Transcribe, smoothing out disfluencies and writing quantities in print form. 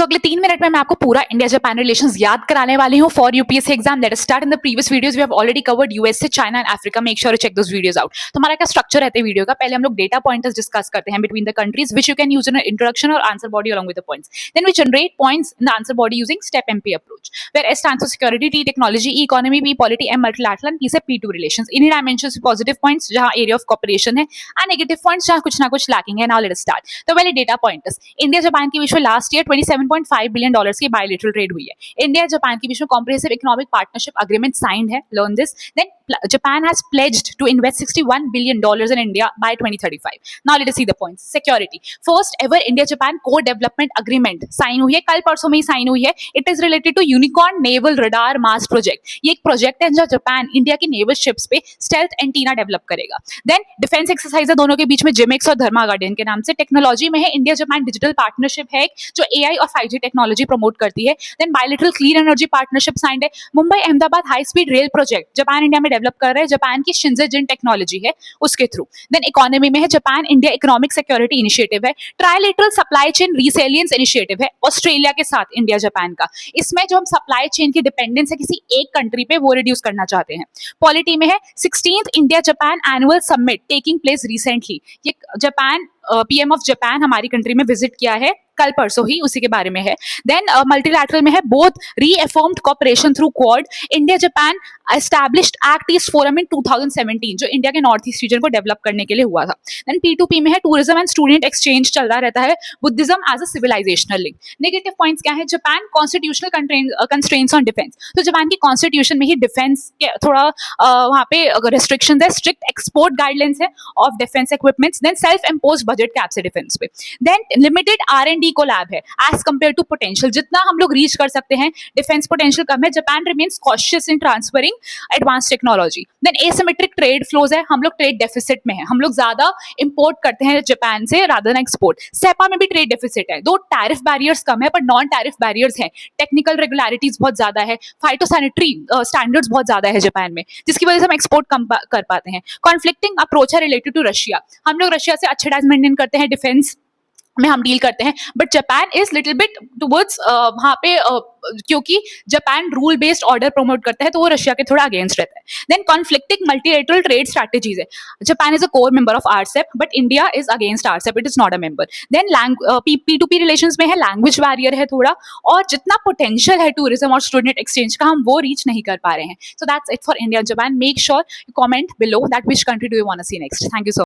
अगले 3 मिनट में मैं आपको पूरा इंडिया जापान रिलेशंस याद कराने वाली हूँ for UPSC exam. Let us start. In the previous videos we have already covered USA, China and Africa. Make sure to check those videos out. तो हमारा क्या स्ट्रक्चर रहता है वीडियो का, पहले हम लोग डेटा पॉइंटर्स डिस्कस करते हैं between the countries which you can use in introduction और answer body along with the points. Then we generate points in the answer body using step MP approach, where S stands for security, T technology, E economy, P polity, M multilateral and P से P2 relations. इन्हीं dimensions में positive points जहाँ area of cooperation है and negative points जहाँ कुछ ना कुछ lacking है. Now let us start. तो पहले डेटा पॉइंटर्स। इंडिया जापान के बीच में लास्ट ईयर $27.5 बिलियन की बायलैटरल ट्रेड हुई है। इंडिया जापान के बीच में comprehensive economic partnership agreement signed है। Learn this. Then Japan has pledged to invest $61 billion in India by 2035. Now let us see the points. Security. First ever India-Japan co-development agreement sign हुई है, कल परसों में ही sign हुई है। It is related to Unicorn Naval Radar Mast Project. ये एक project है जहाँ जापान इंडिया की नेवल शिप्स पे स्टेल्थ एंटीना डेवलप करेगा। देन डिफेंस एक्सरसाइज है दोनों के बीच में, जिमेक्स और धर्मा गार्डियन के नाम से। टेक्नोलॉजी में है इंडिया जापान डिजिटल पार्टनरशिप है जो AI और 5G टेक्नोलॉजी प्रमोट करती है। Then bilateral clean energy partnership signed है। Mumbai Ahmedabad high speed rail project Japan India में डेवलप कर रहा है, जापान की शिंजनजिन टेक्नोलॉजी है उसके थ्रू। देन इकोनॉमी में है Japan India economic security initiative है। ट्राइलेटरल सप्लाई चेन रीसेलियंस इनिशिएटिव है ऑस्ट्रेलिया के साथ इंडिया जापान का। इसमें जो हम सप्लाई चेन की डिपेंडेंस है किसी एक कंट्री पे वो रिड्यूस करना चाहते हैं। पॉलिटी में है 16th India Japan annual summit taking place recently. ये जापान पीएम ऑफ जापान हमारी कंट्री में विजिट किया है कल परसों ही, उसी के बारे में है। देन मल्टीलैटरल में है both reaffirmed cooperation through Quad. India Japan established Act East Forum in 2017 जो इंडिया के नॉर्थ ईस्ट रीजन को डेवलप करने के लिए हुआ था। देन P2P में है टूरिज्म एंड स्टूडेंट एक्सचेंज चल रहा रहता है, Buddhism as a civilisational link. Negative points क्या है, Japan constitutional constraints on defence. तो जापान की कॉन्स्टिट्यूशन में ही डिफेंस के थोड़ा वहाँ पे रिस्ट्रिक्शंस है, स्ट्रिक्ट एक्सपोर्ट गाइडलाइंस है of defence equipments. Then self impose budget cap से डिफेंस पे। देन लिमिटेड R&D को लैब है एज कंपेयर टू पोटेंशियल। जितना हम लोग रीच कर सकते हैं डिफेंस पोटेंशियल कम है। Japan remains cautious in transferring advance technology. Then asymmetric trade flows है, हम लोग ट्रेड डेफिसिट में है, हम लोग ज्यादा इंपोर्ट करते हैं जापान से रादर देन एक्सपोर्ट। सेपा में भी ट्रेड डेफिसिट है, दो टैरिफ बैरियर्स कम है पर नॉन टैरिफ बैरियर्स हैं। टेक्निकल रेगुलरिटीज बहुत ज्यादा है, फाइटोसैनिटरी स्टैंडर्ड्स बहुत ज्यादा है जापान में, जिसकी वजह से हम एक्सपोर्ट कम कर पाते हैं। कॉन्फ्लिक्टिंग अप्रोच है रिलेटेड टू रशिया। हम लोग रशिया से अच्छे टाइज मेंटेन करते हैं, डिफेंस में हम डील करते हैं, but Japan is little bit towards वहाँ पे क्योंकि Japan rule based order promote करता है तो वो रशिया के थोड़ा अगेंस्ट रहता है। Then conflicting multilateral trade strategies है। Japan is a core member of RCEP but India is against RCEP, it is not a member. Then P2P relations में है लैंग्वेज बैरियर है थोड़ा, और जितना पोटेंशियल है टूरिज्म और स्टूडेंट एक्सचेंज का हम वो रीच नहीं कर पा रहे हैं। So that's it for India Japan. Make sure you comment below that which country do you want to see next. Thank you so